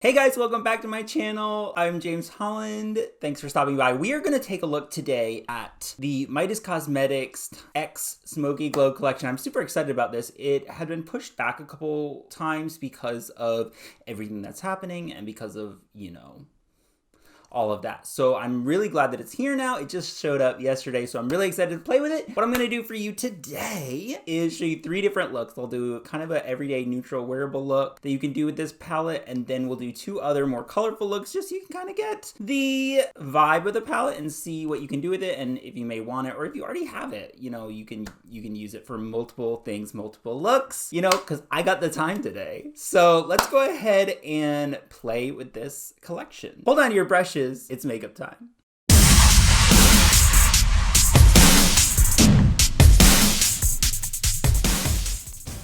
Hey guys, welcome back to my channel. I'm James Holland. Thanks for stopping by. We are going to take a look today at the Midas Cosmetics X Smokey Glow collection. I'm super excited about this. It had been pushed back a couple times because of everything that's happening and because of, all of that. So I'm really glad that it's here now. It just showed up yesterday, so I'm really excited to play with it. What I'm gonna do for you today is show you 3 different looks. I'll do kind of an everyday neutral wearable look that you can do with this palette, and then we'll do 2 other more colorful looks just so you can kind of get the vibe of the palette and see what you can do with it, and if you may want it, or if you already have it, you can use it for multiple things, multiple looks, because I got the time today. So let's go ahead and play with this collection. Hold on to your brushes. It's makeup time.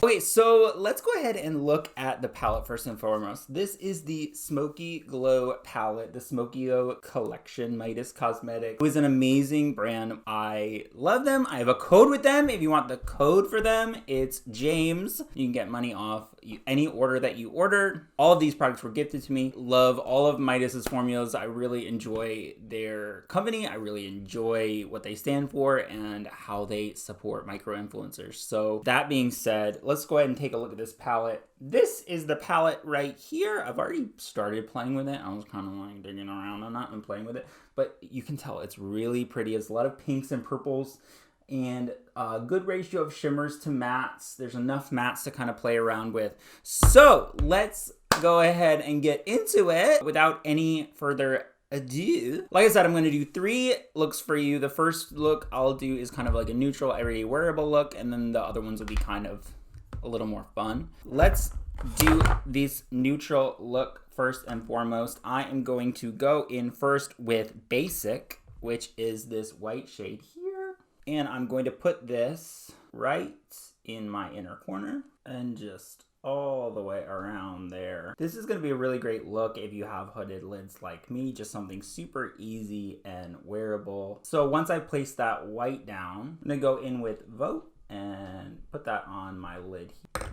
Okay, so let's go ahead and look at the palette first and foremost. This is the Smokey Glow palette, the Smokey Glow Collection, Midas Cosmetics. It was an amazing brand. I love them. I have a code with them. If you want the code for them, it's James. You can get money off any order that you ordered. All of these products were gifted to me. Love all of Midas's formulas. I really enjoy their company. I really enjoy what they stand for and how they support micro-influencers. So that being said, let's go ahead and take a look at this palette. This is the palette right here. I've already started playing with it. I was kind of like digging around on that and playing with it, but you can tell it's really pretty. It's a lot of pinks and purples and a good ratio of shimmers to mattes. There's enough mattes to kind of play around with. So let's go ahead and get into it without any further ado. Like I said, I'm going to do 3 looks for you. The first look I'll do is kind of like a neutral everyday wearable look, and then the other ones will be kind of a little more fun. Let's do this neutral look first and foremost. I am going to go in first with Basic, which is this white shade here. And I'm going to put this right in my inner corner and just all the way around there. This is going to be a really great look if you have hooded lids like me, just something super easy and wearable. So once I place that white down, I'm going to go in with Vote and put that on my lid here.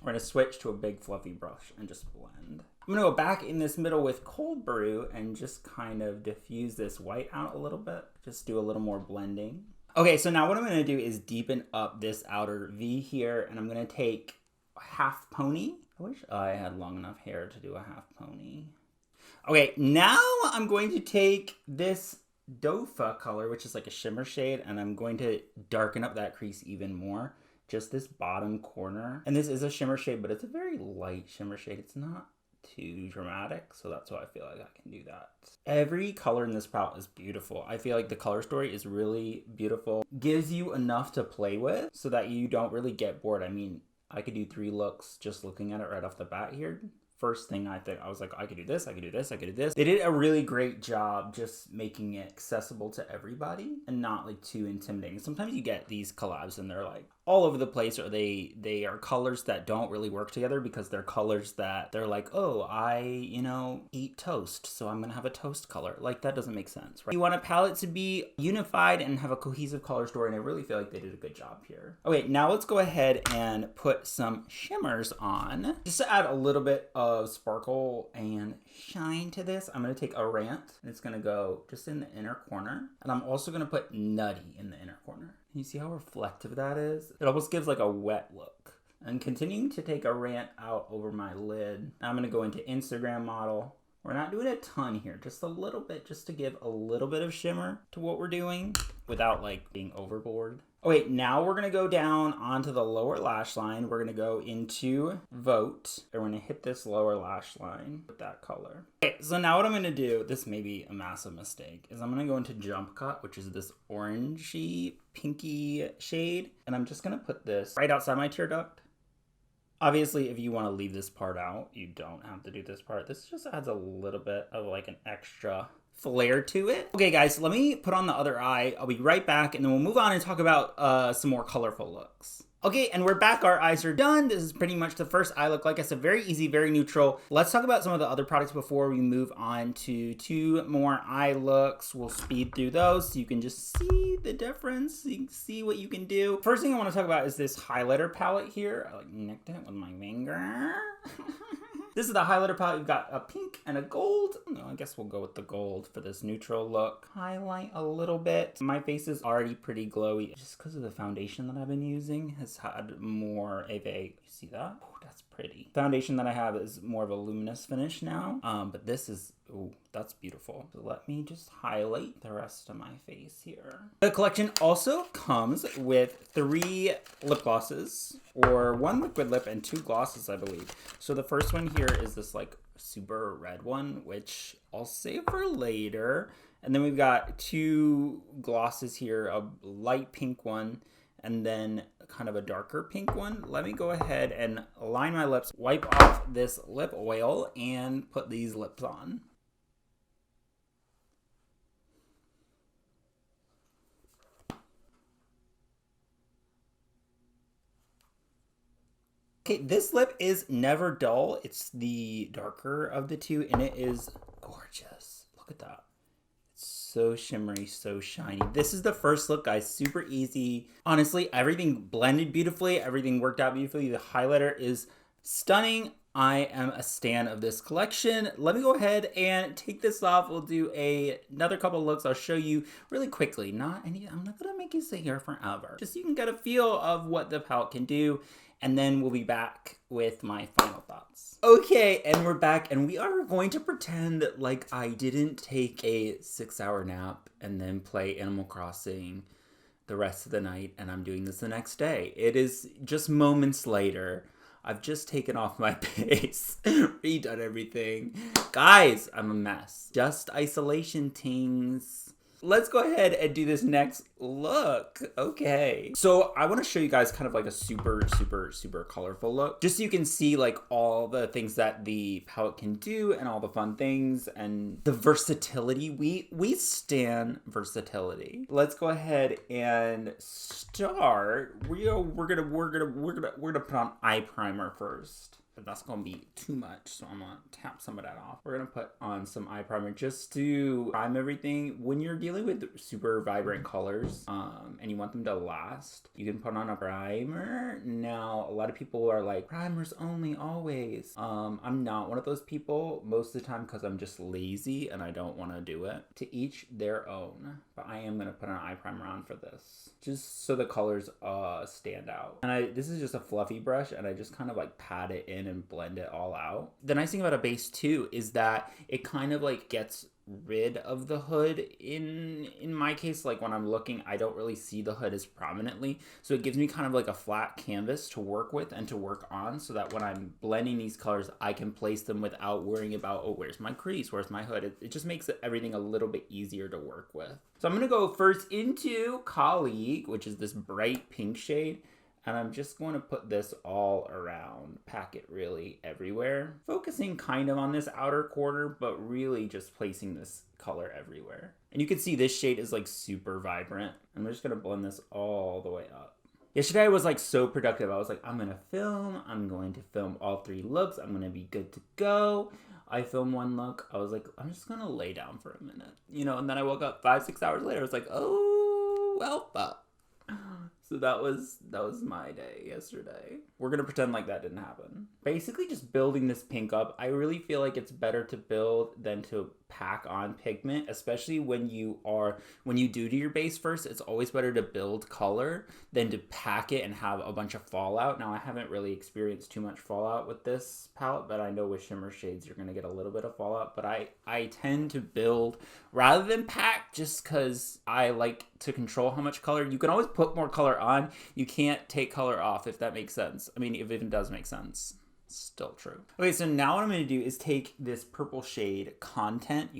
We're going to switch to a big fluffy brush and just blend. I'm going to go back in this middle with Cold Brew and just kind of diffuse this white out a little bit. Just do a little more blending. Okay, so now what I'm going to do is deepen up this outer V here, and I'm going to take a half pony. I wish I had long enough hair to do a half pony. Okay, now I'm going to take this Dofa color, which is like a shimmer shade, and I'm going to darken up that crease even more. Just this bottom corner. And this is a shimmer shade, but it's a very light shimmer shade. It's not too dramatic, so that's why I feel like I can do that. Every color in this palette is beautiful. I feel like the color story is really beautiful. Gives you enough to play with so that you don't really get bored. I mean, I could do 3 looks just looking at it right off the bat here. First thing I was like, I could do this, I could do this, I could do this. They did a really great job just making it accessible to everybody and not like too intimidating. Sometimes you get these collabs and they're like all over the place, or they are colors that don't really work together because they're colors that they're like, oh, I, eat toast, so I'm gonna have a toast color. Like, that doesn't make sense, right? You want a palette to be unified and have a cohesive color story, and I really feel like they did a good job here. Okay, now let's go ahead and put some shimmers on. Just to add a little bit of sparkle and shine to this, I'm gonna take a Rant, and it's gonna go just in the inner corner, and I'm also gonna put Nutty in the inner corner. You see how reflective that is? It almost gives like a wet look. And continuing to take a Rant out over my lid. Now I'm gonna go into Instagram model. We're not doing a ton here, just a little bit, just to give a little bit of shimmer to what we're doing without like being overboard. Okay, now we're gonna go down onto the lower lash line. We're gonna go into Vote, and we're gonna hit this lower lash line with that color. Okay, so now what I'm gonna do, this may be a massive mistake, is I'm gonna go into Jump Cut, which is this orangey, pinky shade, and I'm just gonna put this right outside my tear duct. Obviously, if you want to leave this part out, you don't have to do this part. This just adds a little bit of like an extra flair to it. Okay guys, so let me put on the other eye. I'll be right back, and then we'll move on and talk about some more colorful looks. Okay, and we're back. Our eyes are done. This is pretty much the first eye look. Like I said, very easy, very neutral. Let's talk about some of the other products before we move on to 2 more eye looks. We'll speed through those so you can just see the difference. You can see what you can do. First thing I want to talk about is this highlighter palette here. I like nicked it with my finger. This is the highlighter palette. We've got a pink and a gold. No, I guess we'll go with the gold for this neutral look. Highlight a little bit. My face is already pretty glowy just because of the foundation that I've been using has had more of a, you see that? Oh, that's pretty. Foundation that I have is more of a luminous finish now. But this is, oh, that's beautiful. So let me just highlight the rest of my face here. The collection also comes with 3 lip glosses, or 1 liquid lip and 2 glosses, I believe. So the first one here is this like super red one, which I'll save for later. And then we've got 2 glosses here, a light pink one, and then kind of a darker pink one. Let me go ahead and line my lips, wipe off this lip oil, and put these lips on. Okay, this lip is never dull. It's the darker of the 2, and it is gorgeous. Look at that. It's so shimmery, so shiny. This is the first look, guys. Super easy. Honestly, everything blended beautifully. Everything worked out beautifully. The highlighter is stunning. I am a stan of this collection. Let me go ahead and take this off. We'll do another couple looks. I'll show you really quickly. I'm not gonna make you sit here forever. Just so you can get a feel of what the palette can do. And then we'll be back with my final thoughts. Okay, and we're back, and we are going to pretend like I didn't take a 6-hour nap and then play Animal Crossing the rest of the night, and I'm doing this the next day. It is just moments later. I've just taken off my base, redone everything. Guys, I'm a mess. Just isolation tings. Let's go ahead and do this next look. Okay. So I want to show you guys kind of like a super colorful look. Just so you can see like all the things that the palette can do and all the fun things and the versatility. We stan versatility. Let's go ahead and start. We're gonna put on eye primer first. But that's gonna be too much, so I'm gonna tap some of that off. We're gonna put on some eye primer just to prime everything. When you're dealing with super vibrant colors, and you want them to last, you can put on a primer. Now, a lot of people are like, primers only, always. I'm not one of those people most of the time because I'm just lazy and I don't want to do it. To each their own, but I am gonna put an eye primer on for this, just so the colors stand out. And this is just a fluffy brush, and I just kind of like pat it in and blend it all out. The nice thing about a base too is that it kind of like gets rid of the hood. In my case, like when I'm looking, I don't really see the hood as prominently, so it gives me kind of like a flat canvas to work with and to work on, so that when I'm blending these colors, I can place them without worrying about, oh, where's my crease, where's my hood. It just makes everything a little bit easier to work with. So I'm gonna go first into Colleague, which is this bright pink shade. And I'm just going to put this all around, pack it really everywhere. Focusing kind of on this outer corner, but really just placing this color everywhere. And you can see this shade is like super vibrant. I'm just going to blend this all the way up. Yesterday I was like so productive. I was like, I'm going to film all 3 looks. I'm going to be good to go. I filmed 1 look. I was like, I'm just going to lay down for a minute, and then I woke up 5-6 hours later. I was like, oh, well, fuck. So that was my day yesterday. We're gonna pretend like that didn't happen. Basically just building this pink up. I really feel like it's better to build than to pack on pigment, especially when you do your base first. It's always better to build color than to pack it and have a bunch of fallout. Now I haven't really experienced too much fallout with this palette, but I know with shimmer shades you're gonna get a little bit of fallout. But I tend to build rather than pack, just because I like to control how much color. You can always put more color on. You can't take color off, if that makes sense. I mean, if it even does make sense. Still true. Okay, so now what I'm going to do is take this purple shade, Content.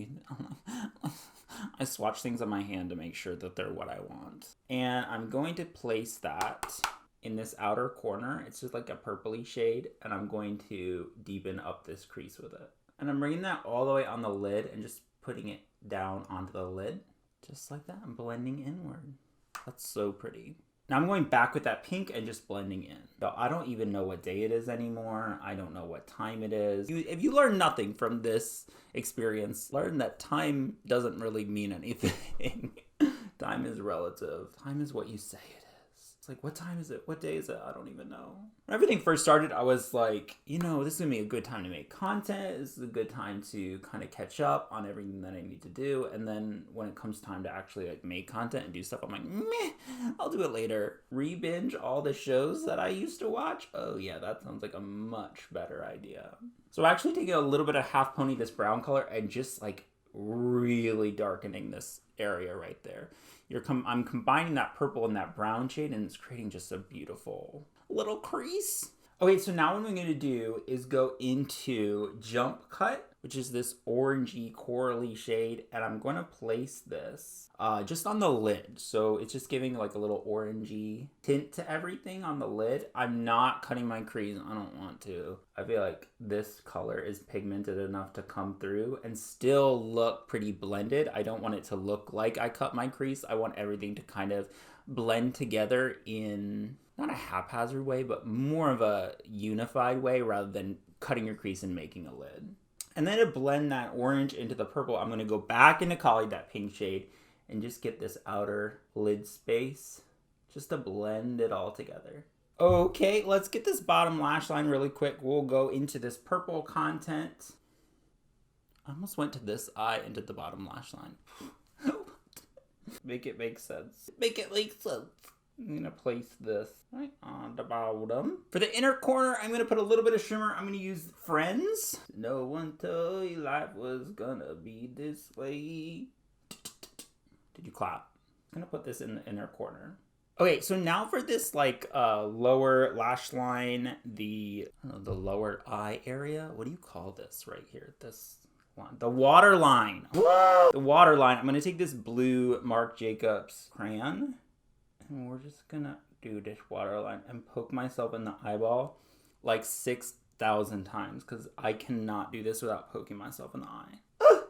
I swatch things on my hand to make sure that they're what I want. And I'm going to place that in this outer corner. It's just like a purpley shade, and I'm going to deepen up this crease with it. And I'm bringing that all the way on the lid and just putting it down onto the lid. Just like that. I'm blending inward. That's so pretty. Now I'm going back with that pink and just blending in. So I don't even know what day it is anymore. I don't know what time it is. If you learn nothing from this experience, learn that time doesn't really mean anything. Time is relative. Time is what you say it is. It's like, what time is it? What day is it? I don't even know. When everything first started, I was like, you know, this is gonna be a good time to make content. This is a good time to kind of catch up on everything that I need to do. And then when it comes time to actually like make content and do stuff, I'm like, meh, I'll do it later. Re-binge all the shows that I used to watch. Oh yeah, that sounds like a much better idea. So I'm actually taking a little bit of half pony, this brown color, and just like really darkening this area right there. I'm combining that purple and that brown shade, and it's creating just a beautiful little crease. Okay, so now what I'm going to do is go into Jump Cut, which is this orangey corally shade, and I'm going to place this just on the lid. So it's just giving like a little orangey tint to everything on the lid. I'm not cutting my crease. I don't want to. I feel like this color is pigmented enough to come through and still look pretty blended. I don't want it to look like I cut my crease. I want everything to kind of blend together in not a haphazard way, but more of a unified way rather than cutting your crease and making a lid. And then to blend that orange into the purple, I'm going to go back into Collie, that pink shade, and just get this outer lid space just to blend it all together. Okay, let's get this bottom lash line really quick. We'll go into this purple content. I almost went to this eye into the bottom lash line. Make it make sense. Make it make sense. I'm going to place this right on the bottom. For the inner corner, I'm going to put a little bit of shimmer. I'm going to use Friends. No one told you life was going to be this way. Did you clap? I'm going to put this in the inner corner. Okay, so now for this like lower lash line, the lower eye area. What do you call this right here? This line. The water line. Whoa! The water line. I'm going to take this blue Marc Jacobs crayon. And we're just gonna do this waterline and poke myself in the eyeball like 6,000 times because I cannot do this without poking myself in the eye.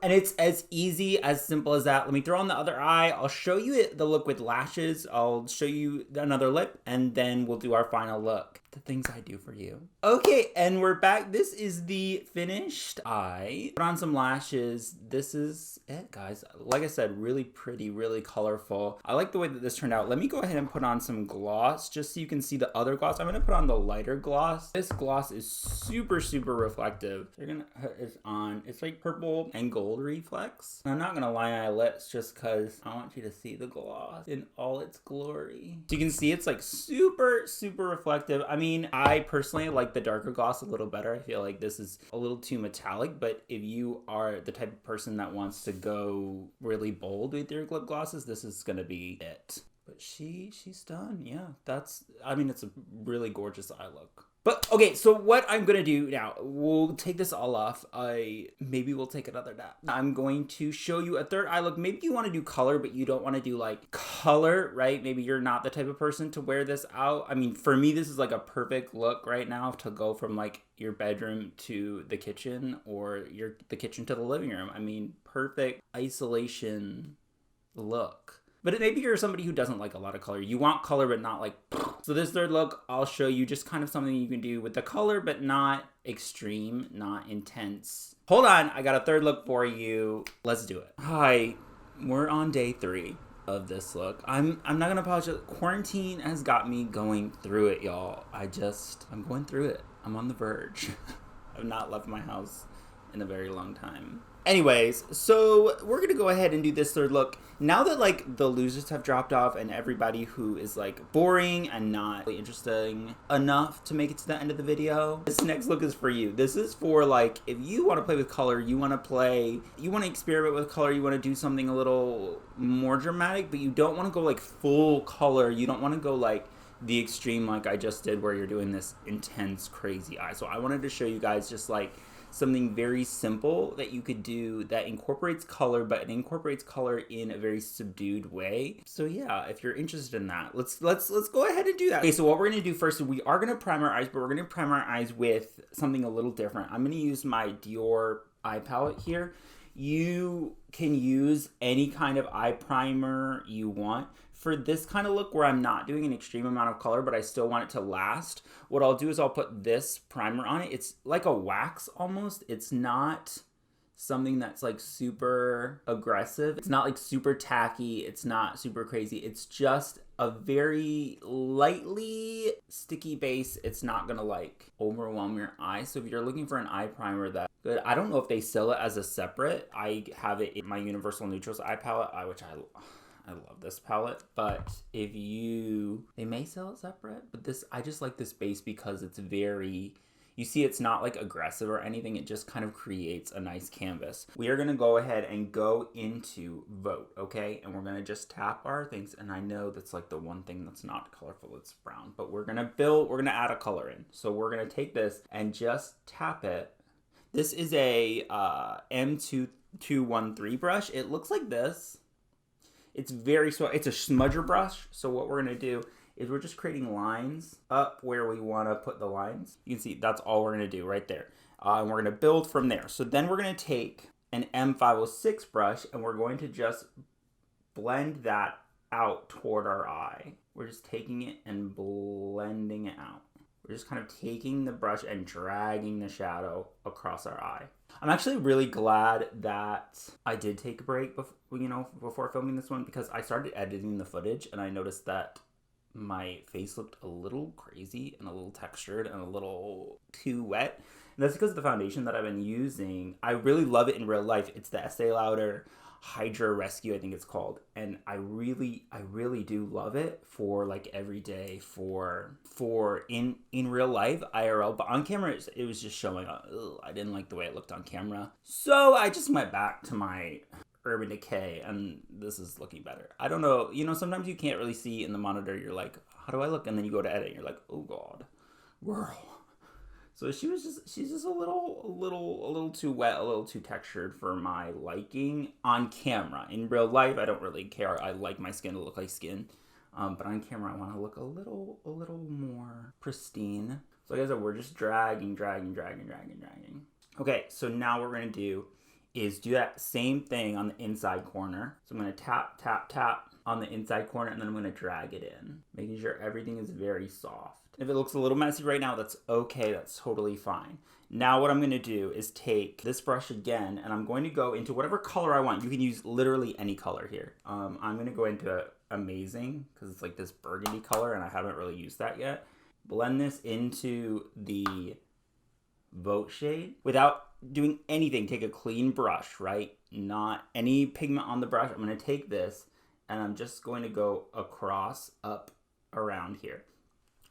And it's as easy, as simple as that. Let me throw on the other eye. I'll show you the look with lashes. I'll show you another lip, and then we'll do our final look. The things I do for you. Okay, and we're back. This is the finished eye. Put on some lashes. This is it, guys. Like I said, really pretty, really colorful. I like the way that this turned out. Let me go ahead and put on some gloss just so you can see the other gloss. I'm gonna put on the lighter gloss. This gloss is super, super reflective. You're gonna put this on. It's like purple and gold reflex. I'm not gonna line my lips just because I want you to see the gloss in all its glory. So you can see it's like super, super reflective. I mean, I personally like the darker gloss a little better. I feel like this is a little too metallic, but if you are the type of person that wants to go really bold with your lip glosses, this is gonna be it. But she's done. Yeah, it's a really gorgeous eye look. But okay, so what I'm gonna do now, we'll take this all off. Maybe we'll take another nap. I'm going to show you a third eye look. Maybe you want to do color, but you don't want to do like color, right? Maybe you're not the type of person to wear this out. I mean, for me, this is like a perfect look right now to go from like your bedroom to the kitchen or the kitchen to the living room. I mean, perfect isolation look. But maybe you're somebody who doesn't like a lot of color. You want color, but not like... So this third look, I'll show you just kind of something you can do with the color, but not extreme, not intense. Hold on, I got a third look for you. Let's do it. Hi, we're on day 3 of this look. I'm not gonna apologize. Quarantine has got me going through it, y'all. I'm going through it. I'm on the verge. I've not left my house in a very long time. Anyways, so we're gonna go ahead and do this third look. Now that like the losers have dropped off and everybody who is like boring and not really interesting enough to make it to the end of the video, this next look is for you. This is for like, if you wanna play with color, you wanna experiment with color, you wanna do something a little more dramatic, but you don't wanna go like full color. You don't wanna go like the extreme like I just did where you're doing this intense, crazy eye. So I wanted to show you guys just like something very simple that you could do that incorporates color, but it incorporates color in a very subdued way. So yeah, if you're interested in that, let's go ahead and do that. Okay, so what we're gonna do first is we are gonna prime our eyes, but we're gonna prime our eyes with something a little different. I'm gonna use my Dior eye palette here. You can use any kind of eye primer you want. For this kind of look where I'm not doing an extreme amount of color, but I still want it to last, what I'll do is I'll put this primer on it. It's like a wax almost. It's not something that's like super aggressive. It's not like super tacky. It's not super crazy. It's just a very lightly sticky base. It's not gonna like overwhelm your eye. So if you're looking for an eye primer that's good, I don't know if they sell it as a separate. I have it in my Universal Neutrals eye palette, which I love this palette, but they may sell it separate, but I just like this base because it's very, you see it's not like aggressive or anything. It just kind of creates a nice canvas. We are going to go ahead and go into Vote, okay? And we're going to just tap our things. And I know that's like the one thing that's not colorful, it's brown, but we're going to add a color in. So we're going to take this and just tap it. This is a M2213 brush. It looks like this. It's very small. It's a smudger brush. So what we're going to do is we're just creating lines up where we want to put the lines. You can see that's all we're going to do right there. And we're going to build from there. So then we're going to take an M506 brush and we're going to just blend that out toward our eye. We're just taking it and blending it out. We're just kind of taking the brush and dragging the shadow across our eye. I'm actually really glad that I did take a break before filming this one, because I started editing the footage and I noticed that my face looked a little crazy and a little textured and a little too wet. And that's because of the foundation that I've been using. I really love it in real life. It's the Estee Lauder Hydra Rescue, I think it's called. And I really do love it for like every day, for in real life, IRL. But on camera, it was just showing up. I didn't like the way it looked on camera. So I just went back to my Urban Decay, and this is looking better. I don't know, sometimes you can't really see in the monitor. You're like, how do I look? And then you go to edit and you're like, oh God, girl. So she's just a little too wet, a little too textured for my liking on camera. In real life, I don't really care. I like my skin to look like skin. But on camera, I want to look a little more pristine. So like I said, we're just dragging. Okay, so now what we're going to do is do that same thing on the inside corner. So I'm going to tap on the inside corner, and then I'm going to drag it in, making sure everything is very soft. If it looks a little messy right now, that's okay. That's totally fine. Now what I'm going to do is take this brush again, and I'm going to go into whatever color I want. You can use literally any color here. I'm going to go into Amazing, because it's like this burgundy color, and I haven't really used that yet. Blend this into the Vote shade without doing anything. Take a clean brush, right? Not any pigment on the brush. I'm going to take this, and I'm just going to go across, up, around here.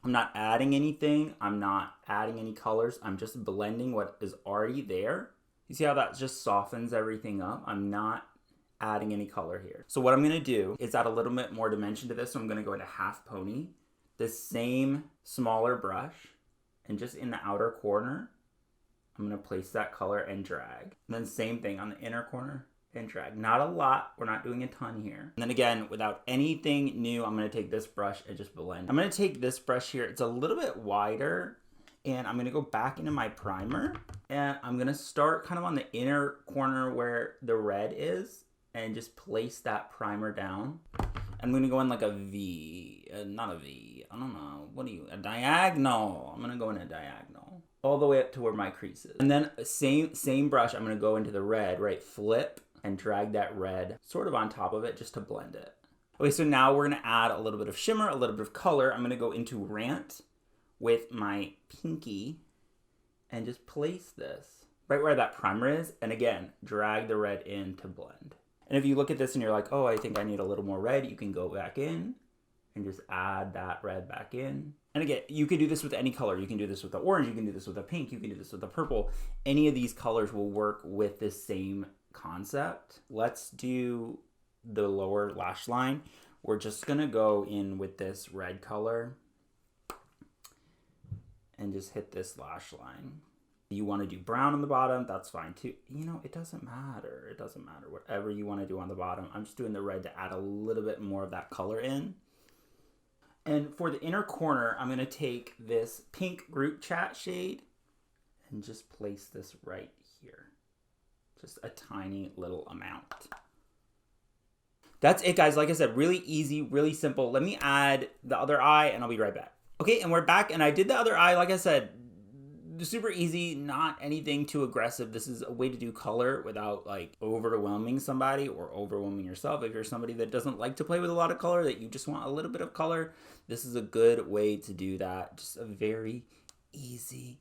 I'm not adding anything. I'm not adding any colors. I'm just blending what is already there. You see how that just softens everything up? I'm not adding any color here. So what I'm going to do is add a little bit more dimension to this. So I'm going to go into half pony, the same smaller brush, and just in the outer corner, I'm going to place that color and drag. And then same thing on the inner corner and drag. Not a lot. We're not doing a ton here. And then again, without anything new, I'm going to take this brush and just blend. I'm going to take this brush here. It's a little bit wider, and I'm going to go back into my primer, and I'm going to start kind of on the inner corner where the red is and just place that primer down. I'm going to go in like a V, not a V. I don't know. A diagonal. I'm going to go in a diagonal all the way up to where my crease is. And then same brush, I'm going to go into the red, right? Flip and drag that red sort of on top of it just to blend it. Okay, so now we're going to add a little bit of shimmer, a little bit of color. I'm going to go into Rant with my pinky and just place this right where that primer is. And again, drag the red in to blend. And if you look at this and you're like, oh, I think I need a little more red, you can go back in and just add that red back in. And again, you can do this with any color. You can do this with the orange, you can do this with the pink, you can do this with the purple. Any of these colors will work with this same concept. Let's do the lower lash line. We're just gonna go in with this red color and just hit this lash line. You want to do brown on the bottom, that's fine too. It doesn't matter. It doesn't matter. Whatever you want to do on the bottom. I'm just doing the red to add a little bit more of that color in. And for the inner corner, I'm going to take this pink group chat shade and just place this right here. Just a tiny little amount. That's it, guys. Like I said, really easy, really simple. Let me add the other eye and I'll be right back. Okay, and we're back, and I did the other eye. Like I said, super easy, not anything too aggressive. This is a way to do color without like overwhelming somebody or overwhelming yourself. If you're somebody that doesn't like to play with a lot of color, that you just want a little bit of color, this is a good way to do that. Just a very easy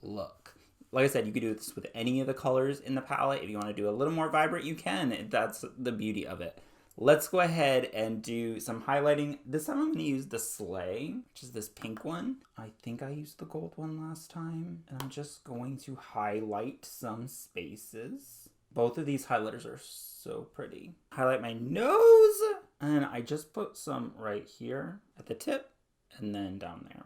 look. Like I said, you could do this with any of the colors in the palette. If you want to do a little more vibrant, you can. That's the beauty of it. Let's go ahead and do some highlighting. This time I'm going to use the Slay, which is this pink one. I think I used the gold one last time. And I'm just going to highlight some spaces. Both of these highlighters are so pretty. Highlight my nose. And I just put some right here at the tip and then down there.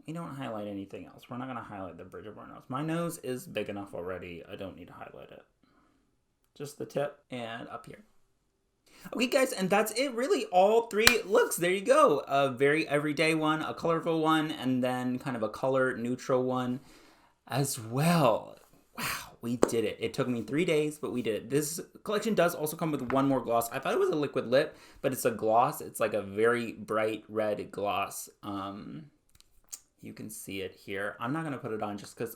We don't highlight anything else. We're not going to highlight the bridge of our nose. My nose is big enough already. I don't need to highlight it. Just the tip and up here. Okay, guys, and that's it, really. All three looks. There you go. A very everyday one, a colorful one, and then kind of a color neutral one as well. Wow, we did it. It took me 3 days, but we did it. This collection does also come with one more gloss. I thought it was a liquid lip, but it's a gloss. It's like a very bright red gloss. You can see it here. I'm not going to put it on just because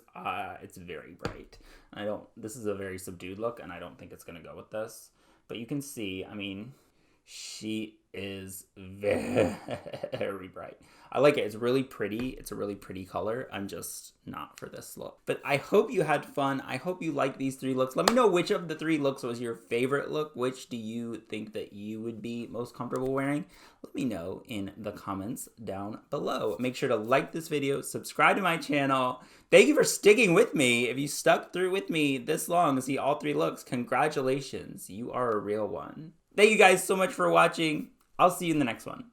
it's very bright. This is a very subdued look, and I don't think it's going to go with this. But you can see, I mean, she is very bright. I like it. It's really pretty. It's a really pretty color. I'm just not for this look. But I hope you had fun. I hope you like these 3 looks. Let me know which of the 3 looks was your favorite look. Which do you think that you would be most comfortable wearing? Let me know in the comments down below. Make sure to like this video, subscribe to my channel. Thank you for sticking with me. If you stuck through with me this long to see all 3 looks, congratulations. You are a real one. Thank you guys so much for watching. I'll see you in the next one.